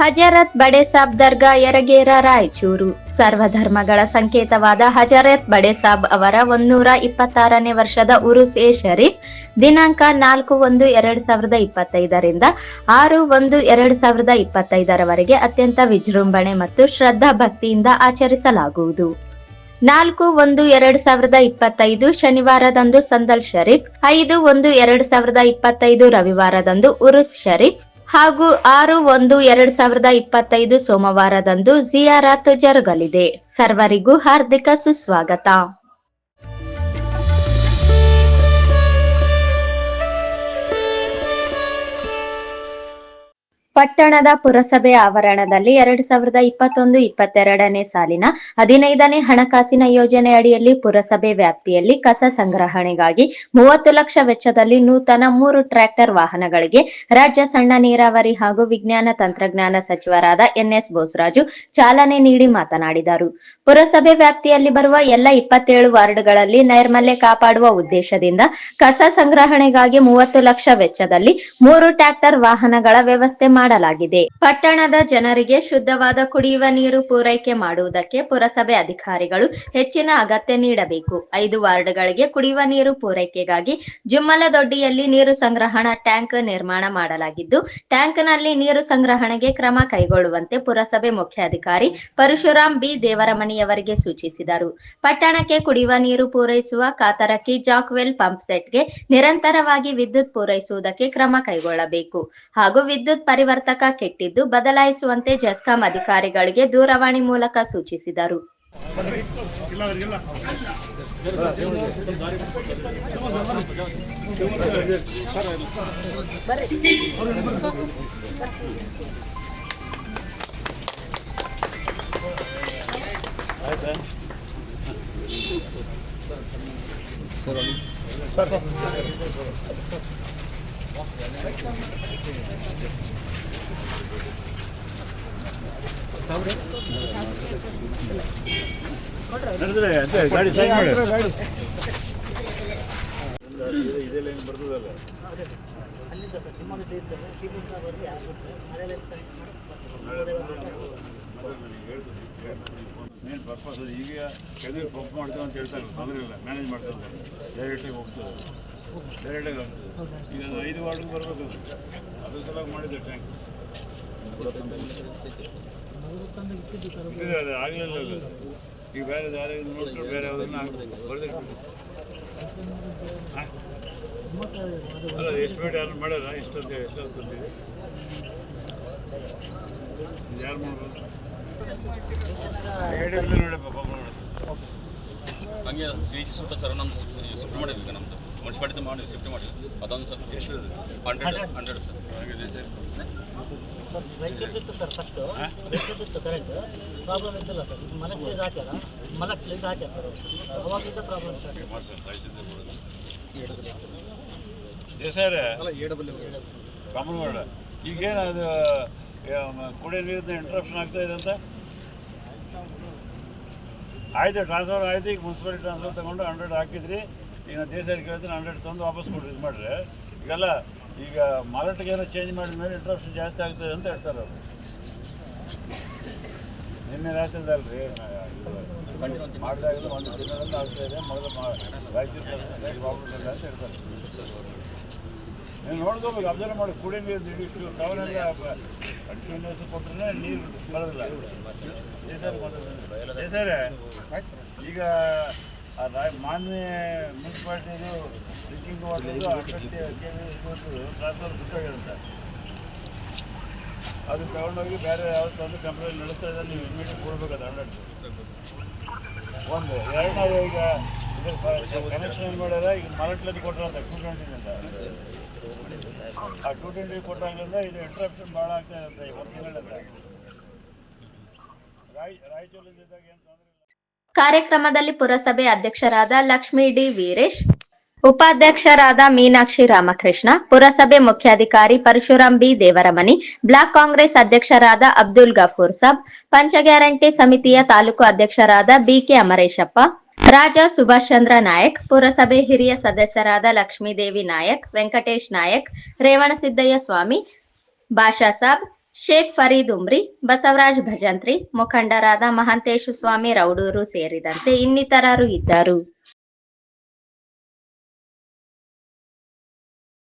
ಹಜರತ್ ಬಡೇಸಾಬ್ ದರ್ಗಾ ಯರಗೇರ ರಾಯಚೂರು. ಸರ್ವಧರ್ಮಗಳ ಸಂಕೇತವಾದ ಹಜರತ್ ಬಡೇಸಾಬ್ ಅವರ 126ನೇ ವರ್ಷದ ಉರುಸ್ ಎ ಶರೀಫ್ ದಿನಾಂಕ 4/1/2025 ರಿಂದ 6/1/2025 ರವರೆಗೆ ಅತ್ಯಂತ ವಿಜೃಂಭಣೆ ಮತ್ತು ಶ್ರದ್ಧಾ ಭಕ್ತಿಯಿಂದ ಆಚರಿಸಲಾಗುವುದು. 4/1/2025 ಶನಿವಾರದಂದು ಸಂದಲ್ ಶರೀಫ್, 5/1/2025 ರವಿವಾರದಂದು ಉರುಸ್ ಶರೀಫ್ ಹಾಗೂ 6/1/2025 ಸೋಮವಾರದಂದು ಜಿಯಾರತ್ ಜರುಗಲಿದೆ. ಸರ್ವರಿಗೂ ಹಾರ್ದಿಕ ಸುಸ್ವಾಗತ. ಪಟ್ಟಣದ ಪುರಸಭೆ ಆವರಣದಲ್ಲಿ 2021-22ನೇ ಸಾಲಿನ 15ನೇ ಹಣಕಾಸಿನ ಯೋಜನೆ ಅಡಿಯಲ್ಲಿ ಪುರಸಭೆ ವ್ಯಾಪ್ತಿಯಲ್ಲಿ ಕಸ ಸಂಗ್ರಹಣೆಗಾಗಿ 30 ಲಕ್ಷ ವೆಚ್ಚದಲ್ಲಿ ನೂತನ 3 ಟ್ರ್ಯಾಕ್ಟರ್ ವಾಹನಗಳಿಗೆ ರಾಜ್ಯ ಸಣ್ಣ ನೀರಾವರಿ ಹಾಗೂ ವಿಜ್ಞಾನ ತಂತ್ರಜ್ಞಾನ ಸಚಿವರಾದ ಎನ್ಎಸ್ ಬೋಸರಾಜು ಚಾಲನೆ ನೀಡಿ ಮಾತನಾಡಿದರು. ಪುರಸಭೆ ವ್ಯಾಪ್ತಿಯಲ್ಲಿ ಬರುವ ಎಲ್ಲ 27 ವಾರ್ಡ್ಗಳಲ್ಲಿ ನೈರ್ಮಲ್ಯ ಕಾಪಾಡುವ ಉದ್ದೇಶದಿಂದ ಕಸ ಸಂಗ್ರಹಣೆಗಾಗಿ 30 ಲಕ್ಷ ವೆಚ್ಚದಲ್ಲಿ 3 ಟ್ರ್ಯಾಕ್ಟರ್ ವಾಹನಗಳ ವ್ಯವಸ್ಥೆ ಮಾಡಲಾಗಿದೆ. ಪಟ್ಟಣದ ಜನರಿಗೆ ಶುದ್ಧವಾದ ಕುಡಿಯುವ ನೀರು ಪೂರೈಕೆ ಮಾಡುವುದಕ್ಕೆ ಪುರಸಭೆ ಅಧಿಕಾರಿಗಳು ಹೆಚ್ಚಿನ ಅಗತ್ಯ ನೀಡಬೇಕು. 5 ವಾರ್ಡ್ಗಳಿಗೆ ಕುಡಿಯುವ ನೀರು ಪೂರೈಕೆಗಾಗಿ ಜುಮ್ಮಲದೊಡ್ಡಿಯಲ್ಲಿ ನೀರು ಸಂಗ್ರಹಣಾ ಟ್ಯಾಂಕ್ ನಿರ್ಮಾಣ ಮಾಡಲಾಗಿದ್ದು, ಟ್ಯಾಂಕ್ನಲ್ಲಿ ನೀರು ಸಂಗ್ರಹಣೆಗೆ ಕ್ರಮ ಕೈಗೊಳ್ಳುವಂತೆ ಪುರಸಭೆ ಮುಖ್ಯಾಧಿಕಾರಿ ಪರಶುರಾಮ್ ಬಿ ದೇವರಮನಿಯವರಿಗೆ ಸೂಚಿಸಿದರು. ಪಟ್ಟಣಕ್ಕೆ ಕುಡಿಯುವ ನೀರು ಪೂರೈಸುವ ಕಾತರಕಿ ಜಾಕ್ವೆಲ್ ಪಂಪ್ ಸೆಟ್ಗೆ ನಿರಂತರವಾಗಿ ವಿದ್ಯುತ್ ಪೂರೈಸುವುದಕ್ಕೆ ಕ್ರಮ ಕೈಗೊಳ್ಳಬೇಕು ಹಾಗೂ ವಿದ್ಯುತ್ ಪರಿವರ್ತಕ ಕೆಟ್ಟಿದ್ದು ಬದಲಾಯಿಸುವಂತೆ ಜೆಸ್ಕಾಂ ಅಧಿಕಾರಿಗಳಿಗೆ ದೂರವಾಣಿ ಮೂಲಕ ಸೂಚಿಸಿದರು. ಗಾಡಿ ಸೈಡ್ ಮಾಡಿ ಮೇನ್ ಪರ್ಪಸ್ ಅದು. ಈಗ ಕೆಳಗೆ ಪಂಪ್ ಮಾಡ್ತೇವೆ ಅಂತ ಹೇಳ್ತಾರೆ, ತೊಂದರೆ ಇಲ್ಲ, ಮ್ಯಾನೇಜ್ ಮಾಡ್ತಾರೆ, ಡೈರೆಕ್ಟಾಗಿ ಹೋಗ್ತದೆ, ಡೈರೆಕ್ಟಾಗಿ ಆಗ್ತದೆ. ಈಗ 5 ವಾರ್ಡ್ಗೆ ಬರಬೇಕು, ಅದು ಸಲ ಮಾಡಿದೆ ಟ್ಯಾಂಕ್ ಅದು ಆಗಲಿಲ್ಲ. ಈಗ ಬೇರೆ ದಾರಿ ನೋಡ್ತಾರೆ, ಬೇರೆ ಯಾವುದನ್ನು ಅಲ್ಲ ಎಸ್ಟಿಮೇಟ್ ಯಾರು ಮಾಡ್ಯಾರ ಇಷ್ಟೊಂದು ಯಾರು ಮಾಡ್ಬೋದು ಹಂಗೆ ಸುತ್ತ ಸರ್ ನಮ್ಮ ಶಿಫ್ಟ್ ಮಾಡಿದ್ವಿ, ನಮ್ಮದು ಮುನ್ಸಿಪಾಲಿಟಿ ಮಾಡಿ ಶಿಫ್ಟ್ ಮಾಡಿ ಅದೊಂದು ಸ್ವಲ್ಪ ಎಷ್ಟು 100 ಸರ್ ಆಗಿದೆ ಸರ್. ರೈತರದಿತ್ತು ಸರ್, ಫಸ್ಟು ರೈತರದಿತ್ತು ಕರೆಂಟ್ ಪ್ರಾಬ್ಲಮ್ ಇದ್ದಿಲ್ಲ ಸರ್. ಮಲಕ್ಲಿದ್ದು ಹಾಕ್ಯಾರ, ಮಲಕ್ಲಿದ್ದು ಹಾಕ್ಯಾರ ಸರ್, ಅವಾಗಿದ್ದ ಪ್ರಾಬ್ಲಮ್ ಸರ್. ದೇಸಾಯರ ಕಾಮನವಾಡ ಈಗೇನು ಅದು ಕುಡಿಯೋ ನೀರಿನ ಇಂಟ್ರಪ್ಷನ್ ಆಗ್ತಾ ಇದೆ ಅಂತ ಆಯಿತು, ಟ್ರಾನ್ಸ್ಫರ್ ಆಯಿತು. ಈಗ ಮುನ್ಸಿಪಾಲಿಟಿ ಟ್ರಾನ್ಸ್ಫರ್ ತೊಗೊಂಡು 100 ಹಾಕಿದ್ರಿ. ಈಗ ದೇಸಾಯರಿಗೆ ಕೇಳ್ತೀನಿ 100 ತಂದು ವಾಪಸ್ ಕೊಡ್ರಿ. ಇದು ಮಾಡಿರಿ ಈಗೆಲ್ಲ. ಈಗ ಮಾರಾಟಕ್ಕೆ ಏನೋ ಚೇಂಜ್ ಮಾಡಿದ ಮೇಲೆ ಇಂಟ್ರಪ್ಷನ್ ಜಾಸ್ತಿ ಆಗ್ತದೆ ಅಂತ ಹೇಳ್ತಾರೆ ಅವರು. ನಿನ್ನೆ ರಾತ್ರಿ ಅಲ್ರಿ ಮಾಡಿದಾಗಲೂ 1 ದಿನದಿಂದ ಆಗ್ತಾ ಇದೆ. ಮೊದಲು ರಾಯಚೂರು ಪ್ರಾಬ್ಲಮ್ ಇಲ್ಲ ಅಂತ ಹೇಳ್ತಾರೆ. ನೀವು ನೋಡ್ಕೋಬೇಕು, ಅಬ್ಸರ್ವ್ ಮಾಡಿ. ಕುಡಿಯೋ ನೀರು ಇಟ್ಟು ಟವರೆಲ್ಲ ಕಂಟಿನ್ಯೂಸ್ ಕೊಟ್ಟರೆ ನೀರು ಬರೋದಿಲ್ಲ. ಸರ್ ಈಗ ಮಾನ್ಯ ಮುನ್ಸಿಪಾಲ್ಟಿದು ಡ್ರಿಂಕಿಂಗ್ ವಾಟರ್ದು 100 KV ಟ್ರಾನ್ಸ್ಫರ್ ಸುಟ್ಟಾಗಿರುತ್ತೆ. ಅದು ತಗೊಂಡೋಗಿ ಬೇರೆ ಯಾವ್ದು ತಂದು ಕಂಪ್ಲೇಂಟ್ ನಡೆಸ್ತಾ ಇದ್ದಾರೆ. ನೀವು ಇಮಿಡಿಯೇಟ್ ಕೊಡ್ಬೇಕು ಅದು 100. ಒಂದು ಎರಡನೇದು, ಈಗ ಇದ್ರ ಕನೆಕ್ಷನ್ ಏನು ಮಾಡ್ಯಾರ, ಈಗ ಮರಟ್ಲದ್ದು ಕೊಟ್ಟರಂತ 220 ಆ 220 ಕೊಟ್ಟಾಗಲಿಂದ ಇದು ಇಂಟ್ರಪ್ಷನ್ ಭಾಳ ಆಗ್ತಾ ಇರುತ್ತೆ. 1 ತಿಂಗಳಿಂದ ರಾಯಚೂರಿದ್ದಾಗ ಏನು ತೊಂದರೆ ಇಲ್ಲ. ಕಾರ್ಯಕ್ರಮದಲ್ಲಿ ಪುರಸಭೆ ಅಧ್ಯಕ್ಷರಾದ ಲಕ್ಷ್ಮೀ ಡಿ ವೀರೇಶ್, ಉಪಾಧ್ಯಕ್ಷರಾದ ಮೀನಾಕ್ಷಿ ರಾಮಕೃಷ್ಣ, ಪುರಸಭೆ ಮುಖ್ಯಾಧಿಕಾರಿ ಪರಶುರಾಮ್ ಬಿ ದೇವರಮನಿ, ಬ್ಲಾಕ್ ಕಾಂಗ್ರೆಸ್ ಅಧ್ಯಕ್ಷರಾದ ಅಬ್ದುಲ್ ಗಫೂರ್ ಸಾಬ್, ಪಂಚ ಗ್ಯಾರಂಟಿ ಸಮಿತಿಯ ತಾಲೂಕು ಅಧ್ಯಕ್ಷರಾದ ಬಿಕೆ ಅಮರೇಶಪ್ಪ, ರಾಜಾ ಸುಭಾಷ್ ಚಂದ್ರ ನಾಯಕ್, ಪುರಸಭೆ ಹಿರಿಯ ಸದಸ್ಯರಾದ ಲಕ್ಷ್ಮೀದೇವಿ ನಾಯಕ್, ವೆಂಕಟೇಶ್ ನಾಯಕ್, ರೇವಣಸಿದ್ದಯ್ಯ ಸ್ವಾಮಿ, ಬಾಷಾ ಸಾಬ್, ಶೇಖ್ ಫರೀದ್ ಉಮ್ರಿ, ಬಸವರಾಜ್ ಭಜಂತ್ರಿ, ಮುಖಂಡರಾದ ಮಹಾಂತೇಶ ಸ್ವಾಮಿ ರೌಡೂರು ಸೇರಿದಂತೆ ಇನ್ನಿತರರು ಇದ್ದರು.